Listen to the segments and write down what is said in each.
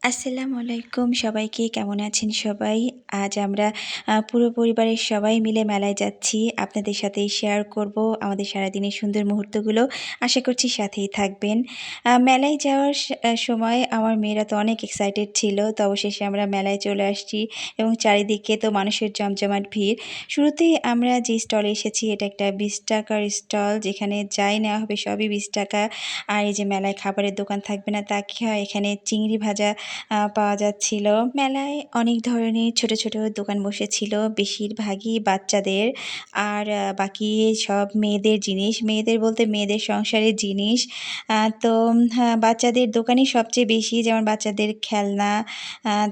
আসসালামু আলাইকুম সবাইকে। কেমন আছেন সবাই? আজ আমরা পুরো পরিবারের সবাই মিলে মেলায় যাচ্ছি। আপনাদের সাথে শেয়ার করব আমাদের সারাদিনের সুন্দর মুহূর্তগুলো। আশা করছি সাথেই থাকবেন। মেলায় যাওয়ার সময় আমার মেয়েরা তো অনেক এক্সাইটেড ছিল। তো অবশেষে আমরা মেলায় চলে আসছি এবং চারিদিকে তো মানুষের জমজমাট ভিড়। শুরুতেই আমরা যে স্টলে এসেছি এটা একটা ৳২০ র স্টল, যেখানে যাই নেওয়া হবে সবই ৳২০। আর এই যে মেলায় খাবারের দোকান থাকবে না তা কি হয়? এখানে চিংড়ি ভাজা পাওয়া যাচ্ছিল। মেলায় অনেক ধরনের ছোট, ছোট দোকান বসেছিল। বেশিরভাগই বাচ্চাদের আর বাকি সব মেয়েদের জিনিস। মেয়েদের বলতে মেয়েদের সংসারের জিনিস। তো হ্যাঁ, বাচ্চাদের দোকানই সবচেয়ে বেশি। যেমন বাচ্চাদের খেলনা,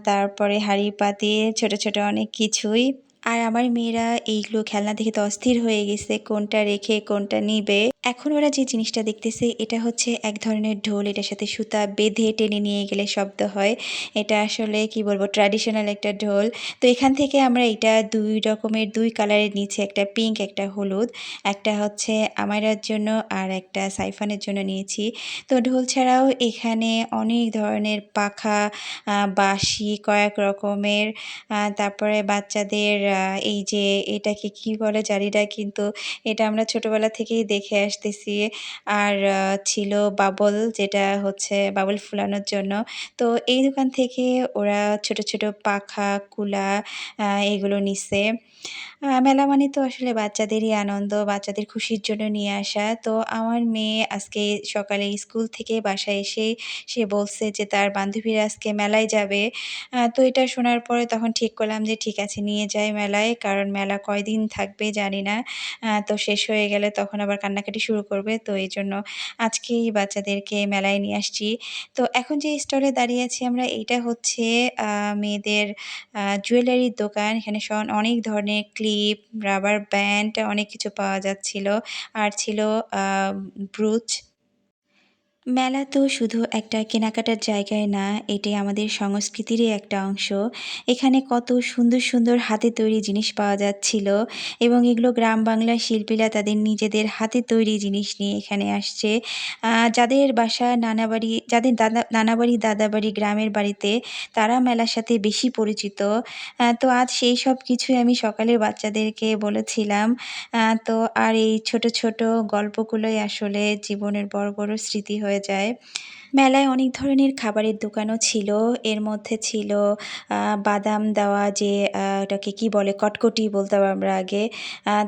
তারপরে হাঁড়ি-পাতিল, ছোট, ছোট অনেক কিছুই। আর আমার মেয়েরা এইগুলো খেলনা দেখে তো অস্থির হয়ে গেছে, কোনটা রেখে কোনটা নিবে। এখন ওরা যে জিনিসটা দেখতেছে এটা হচ্ছে এক ধরনের ঢোল। এটার সাথে সুতা বেঁধে টেনে নিয়ে গেলে শব্দ হয়। এটা আসলে কি বলবো, ট্র্যাডিশনাল একটা ঢোল। তো এখান থেকে আমরা এটা ২ রকমের ২ কালারের নিয়েছি। একটা পিঙ্ক, একটা হলুদ। একটা হচ্ছে আমায়রার জন্য আর একটা সাইফানের জন্য নিয়েছি। তো ঢোল ছাড়াও এখানে অনেক ধরনের পাখা, বাঁশি কয়েক রকমের, তারপরে বাচ্চাদের এই যে এটাকে কি বলে জানি না, কিন্তু এটা আমরা ছোটবেলা থেকেই দেখে আসতেছি। আর ছিল বাবল, যেটা হচ্ছে বাবল ফুলানোর জন্য। তো এই দোকান থেকে ওরা ছোট, ছোট পাখা, কুলা এগুলো নিছে। মেলা মানে তো আসলে বাচ্চাদেরই আনন্দ, বাচ্চাদের খুশির জন্য নিয়ে আসা। তো আমার মেয়ে আজকে সকালে স্কুল থেকে বাসায় এসেই সে বলছে যে তার বান্ধবীরা আজকে মেলায় যাবে। তো এটা শোনার পরে তখন ঠিক করলাম যে ঠিক আছে নিয়ে যাই মেলায়। কারণ মেলা কয়দিন থাকবে জানি না। তো শেষ হয়ে গেলে তখন আবার কান্নাকাটি শুরু করবে। তো এইজন্য আজকেই বাচ্চাদেরকে মেলায় নিয়ে আসছি। তো এখন যে স্টলে দাঁড়িয়ে আছি আমরা, এইটা হচ্ছে মেয়েদের জুয়েলারির দোকান। এখানে অনেক ধরনের ক্লিপ, রাবার ব্যান্ড অনেক কিছু পাওয়া যাচ্ছিল। আর ছিল আ ব্রুচ। মেলা তো শুধু একটা কেনাকাটার জায়গায় না, এটি আমাদের সংস্কৃতিরই একটা অংশ। এখানে কত সুন্দর, সুন্দর হাতে তৈরি জিনিস পাওয়া যাচ্ছিল এবং এগুলো গ্রাম বাংলার শিল্পীরা তাদের নিজেদের হাতে তৈরি জিনিস নিয়ে এখানে আসছে। যাদের বাসা নানাবাড়ি, যাদের নানাবাড়ি, দাদাবাড়ি গ্রামের বাড়িতে, তারা মেলার সাথে বেশি পরিচিত। তো আজ সেই সব কিছুই আমি সকালে বাচ্চাদেরকে বলেছিলাম। তো আর এই ছোট, ছোট গল্পগুলোই আসলে জীবনের বড়, বড় স্মৃতি হয়ে যায়। মেলায় অনেক ধরনের খাবারের দোকানও ছিল। এর মধ্যে ছিল বাদাম দেওয়া যে ওটাকে কি বলে? কটকটি বলতাম আমরা আগে।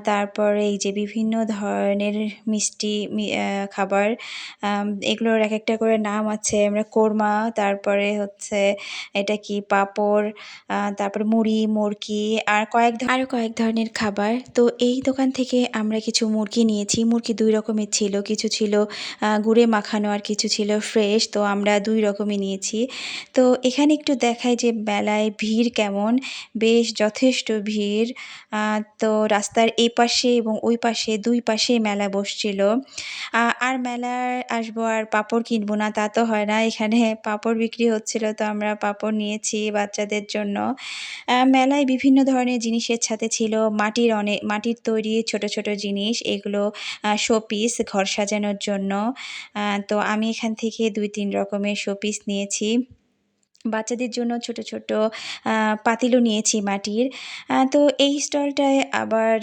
তারপরে এই যে বিভিন্ন ধরনের মিষ্টি খাবার। এগুলোর একেকটা করে নাম আছে। আমরা কোরমা, তারপরে হচ্ছে এটা কি পাঁপড়, তারপরে মুড়ি, মুরকি আর আরো কয়েক ধরনের খাবার। তো এই দোকান থেকে আমরা কিছু মুরগি নিয়েছি। মুরগি ২ রকমের ছিল। কিছু ছিল গুঁড়ে মাখানো আর কিছু ছিল ফ্রেশ। তো আমরা ২ রকমই নিয়েছি। তো এখানে একটু দেখাই যে মেলায় ভিড় কেমন। বেশ যথেষ্ট ভিড়। তো রাস্তার এই পাশে এবং ওই পাশে ২ পাশেই মেলা বসছিল। আর মেলায় আসবো আর পাঁপড় কিনবো না তা তো হয় না। এখানে পাঁপড় বিক্রি হচ্ছিল, তো আমরা পাঁপড় নিয়েছি বাচ্চাদের জন্য। মেলায় বিভিন্ন ধরনের জিনিসের সাথে ছিল মাটির তৈরি ছোট, ছোট জিনিস। এগুলো শোপিস ঘর সাজানোর জন্য। তো আমি এখান থেকে ২-৩ রকমের শোপিস নিয়েছি। বাচ্চাদের জন্য ছোট, ছোট আ পাতিলও নিয়েছি মাটির। তো এই স্টলটায় আবার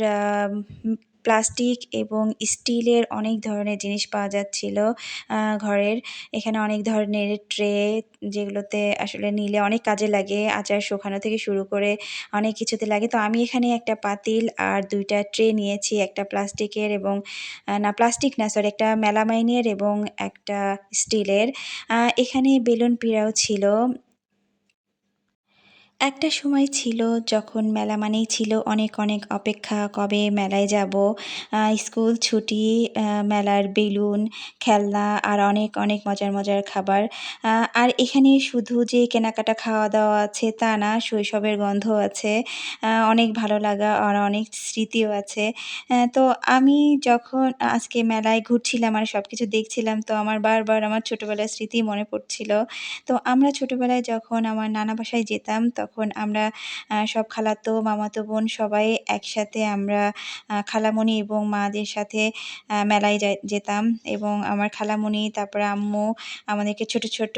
প্লাস্টিক এবং স্টিলের অনেক ধরনের জিনিস পাওয়া যাচ্ছিল ঘরের। এখানে অনেক ধরনের ট্রে, যেগুলোতে আসলে নিলে অনেক কাজে লাগে। আচার শুকানো থেকে শুরু করে অনেক কিছুতে লাগে। তো আমি এখানে একটা পাতিল আর ২ টা ট্রে নিয়েছি। একটা প্লাস্টিকের এবং না প্লাস্টিক না, সরি, একটা মেলামাইনের এবং একটা স্টিলের। এখানে বেলুন পিঁড়াও ছিল। একটা সময় ছিল যখন মেলা মানেই ছিল অনেক, অনেক অপেক্ষা, কবে মেলায় যাবো। স্কুল ছুটি, মেলার বেলুন, খেলনা আর অনেক, অনেক মজার, মজার খাবার। আ আর এখানে শুধু যে কেনাকাটা, খাওয়া-দাওয়া আছে তা না, শৈশবের গন্ধও আছে। অনেক ভালো লাগা আর অনেক স্মৃতিও আছে। তো আমি যখন আজকে মেলায় ঘুরছিলাম আর সবকিছু দেখছিলাম, তো আমার বারবার আমার ছোটবেলার স্মৃতি মনে পড়ছিল। তো আমরা ছোটবেলায় যখন আমার নানা বাসায় যেতাম তখন তখন আমরা সব খালাতো, মামাতো বোন সবাই একসাথে আমরা খালামণি এবং মাদের সাথে মেলায় যেতাম এবং আমার খালামণি তারপরে আম্মু আমাদেরকে ছোট, ছোট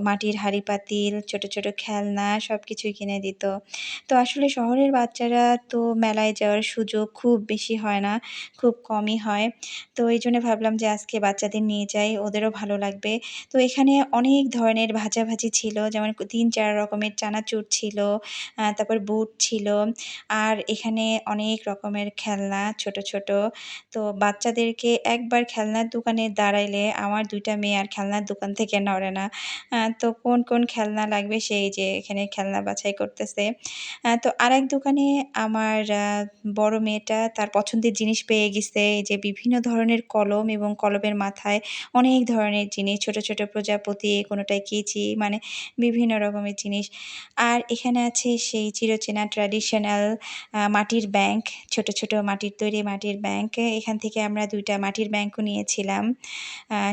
মাটির হাঁড়ি-পাতিল, ছোট, ছোট খেলনা সবকিছুই কিনে দিত। তো আসলে শহরের বাচ্চারা তো মেলায় যাওয়ার সুযোগ খুব বেশি হয় না, খুব কমই হয়। তো এইজন্য ভাবলাম যে আজকে বাচ্চাদের নিয়ে যাই, ওদেরও ভালো লাগবে। তো এখানে অনেক ধরনের ভাজাভাজি ছিল, যেমন ৩-৪ রকমের চানাচুর ছিল, তারপর বুট ছিল। আর এখানে অনেক রকমের খেলনা ছোট, ছোট। তো বাচ্চাদেরকে একবার খেলনার দোকানে দাঁড়াইলে আমার ২ টা মেয়ে আর খেলনার দোকান থেকে নড়ে না। তো কোন, কোন খেলনা লাগবে সেই যে এখানে খেলনা বাছাই করতেছে। তো আরেক দোকানে আমার বড় মেয়েটা তার পছন্দের জিনিস পেয়ে গেছে। এই যে বিভিন্ন ধরনের কলম এবং কলমের মাথায় অনেক ধরনের জিনিস ছোট, ছোট প্রজাপতি, কোনোটায় কেচি মানে বিভিন্ন রকমের জিনিস। আর এখানে আছে সেই চিরচেনা ট্র্যাডিশনাল মাটির ব্যাংক, ছোট, ছোট মাটির তৈরি মাটির ব্যাংক। এখান থেকে আমরা ২ টা মাটির ব্যাংকও নিয়েছিলাম।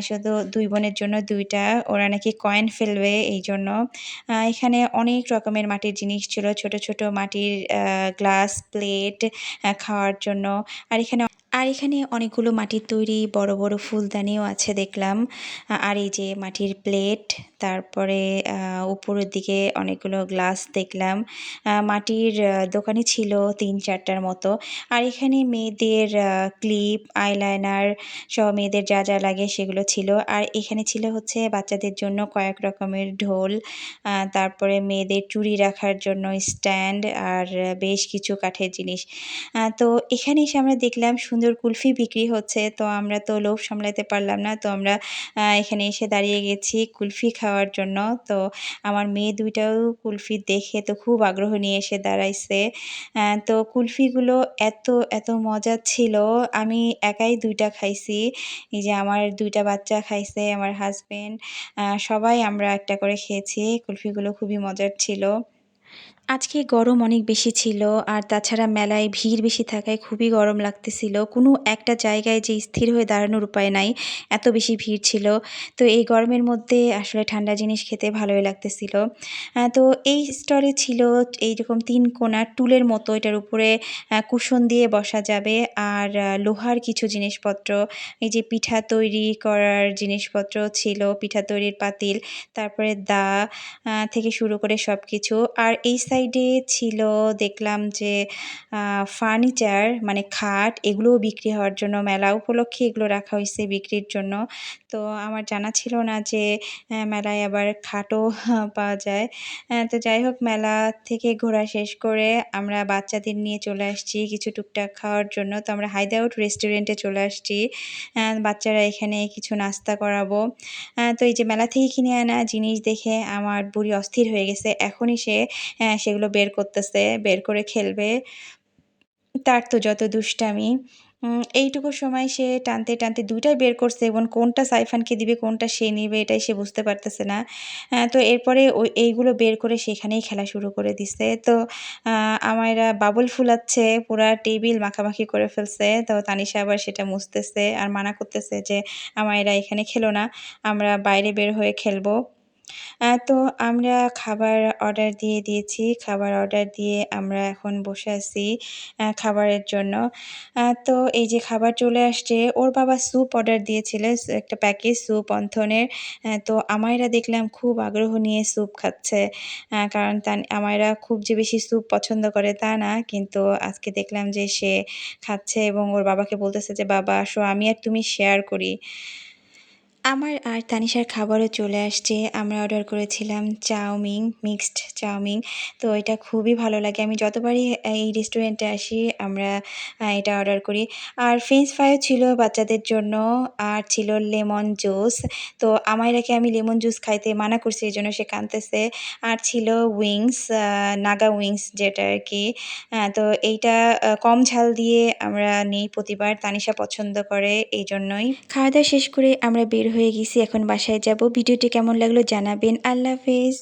শুধু ২ বোনের জন্য ২ টা। ওরা নাকি কয়েন ফেলবে এইজন্য। এখানে অনেক রকমের মাটির জিনিস ছিল। ছোট, ছোট মাটির গ্লাস, প্লেট খাওয়ার জন্য। আর এখানে অনেকগুলো মাটির তৈরি বড়, বড় ফুলদানিও আছে দেখলাম। আর এই যে মাটির প্লেট, তারপরে উপরের দিকে অনেকগুলো গ্লাস দেখলাম। মাটির দোকানই ছিল ৩-৪ টার মতো। আর এখানে মেয়েদের ক্লিপ, আইলাইনার সহ মেয়েদের যা, যা লাগে সেগুলো ছিল। আর এখানে ছিল হচ্ছে বাচ্চাদের জন্য কয়েক রকমের ঢোল, তারপরে মেয়েদের চুড়ি রাখার জন্য স্ট্যান্ড আর বেশ কিছু কাঠের জিনিস। তো এখানে এসে আমরা দেখলাম সুন্দর কুলফি বিক্রি হচ্ছে। তো আমরা তো লোভ সামলাতে পারলাম না। তো আমরা এখানে এসে দাঁড়িয়ে গেছি কুলফি খাওয়ার জন্য। তো আমার মেয়ে ২ টাও কুলফি দেখে তো খুব আগ্রহ নিয়ে এসে দাঁড়াইছে। তো কুলফিগুলো এত, এত মজার ছিল। আমি একাই ২ টা খাইছি। এই যে আমার ২ টা বাচ্চা খাইছে, আমার হাসব্যান্ড, সবাই আমরা একটা করে খেয়েছি। কুলফিগুলো খুবই মজার ছিল। আজকে গরম অনেক বেশি ছিল আর তাছাড়া মেলায় ভিড় বেশি থাকায় খুবই গরম লাগতেছিল। কোনো একটা জায়গায় যে স্থির হয়ে দাঁড়ানোর উপায় নাই, এত বেশি ভিড় ছিল। তো এই গরমের মধ্যে আসলে ঠান্ডা জিনিস খেতে ভালোই লাগতেছিল। তো এই স্টলে ছিল এইরকম ৩ কোণার টুলের মতো, এটার উপরে কুশন দিয়ে বসা যাবে আর লোহার কিছু জিনিসপত্র, এই যে পিঠা তৈরি করার জিনিসপত্র ছিল, পিঠা তৈরির পাতিল, তারপরে দা থেকে শুরু করে সবকিছু। আর এই সাইডে ছিল দেখলাম যে ফার্নিচার মানে খাট, এগুলোও বিক্রি হওয়ার জন্য মেলা উপলক্ষে এগুলো রাখা হইছে বিক্রির জন্য। তো আমার জানা ছিল না যে মেলায় আবার খাটও পাওয়া যায়। তো যাই হোক মেলা থেকে ঘোরা শেষ করে আমরা বাচ্চাদের নিয়ে চলে আসছি কিছু টুকটাক খাওয়ার জন্য। তো আমরা হায়দাউট রেস্টুরেন্টে চলে আসছি। বাচ্চারা এখানে কিছু নাস্তা করাবো। তো এই যে মেলা থেকে কিনে আনা জিনিস দেখে আমার বুড়ি অস্থির হয়ে গেছে। এখনই সে সেগুলো বের করতেছে, বের করে খেলবে। তার তো যত দুষ্টামি। এইটুকু সময় সে টানতে, টানতে ২ টাই বের করছে এবং কোনটা সাইফানকে দিবে, কোনটা সে নিবে এটাই সে বুঝতে পারতেছে না। তো এরপরে এইগুলো বের করে সেখানেই খেলা শুরু করে দিছে। তো আমাইরা বাবুল ফুলাচ্ছে, পুরা টেবিল মাখামাখি করে ফেলছে। তো তানিশা আবার সেটা মুছতেছে আর মানা করতেছে যে, "আমাইরা এখানে খেলো না, আমরা বাইরে বের হয়ে খেলবো।" তো আমরা খাবার অর্ডার দিয়ে দিয়েছি। খাবার অর্ডার দিয়ে আমরা এখন বসে আছি খাবারের জন্য। তো এই যে খাবার চলে আসছে, ওর বাবা স্যুপ অর্ডার দিয়েছিল, একটা প্যাকেজ স্যুপ অন্থনের। তো আমাইরা দেখলাম খুব আগ্রহ নিয়ে স্যুপ খাচ্ছে। কারণ আমাইরা খুব যে বেশি স্যুপ পছন্দ করে তা না। কিন্তু আজকে দেখলাম যে সে খাচ্ছে এবং ওর বাবাকে বলতেছে যে, "বাবা আসো আমি আর তুমি শেয়ার করি।" আমার আর তানিশার খাবারও চলে আসছে। আমরা অর্ডার করেছিলাম চাউমিন, মিক্সড চাউমিন। তো এটা খুবই ভালো লাগে। আমি যতবারই এই রেস্টুরেন্টে আসি আমরা এটা অর্ডার করি। আর ফ্রেঞ্চ ফ্রাইও ছিল বাচ্চাদের জন্য আর ছিল লেমন জুস। তো আমাইরাকে আমি লেমন জুস খাইতে মানা করছি, এজন্য সে কাঁদতেছে। আর ছিল উইংস, নাগা উইংস যেটা আরকি। তো এইটা কম ঝাল দিয়ে আমরা নেই প্রতিবার। তানিশা পছন্দ করে এইজন্যই। খাওয়া-দাওয়া শেষ করে আমরা বের হয়ে গেছি। এখন বাসায় যাব। ভিডিওটি কেমন লাগলো জানাবেন। আল্লাহ হাফেজ।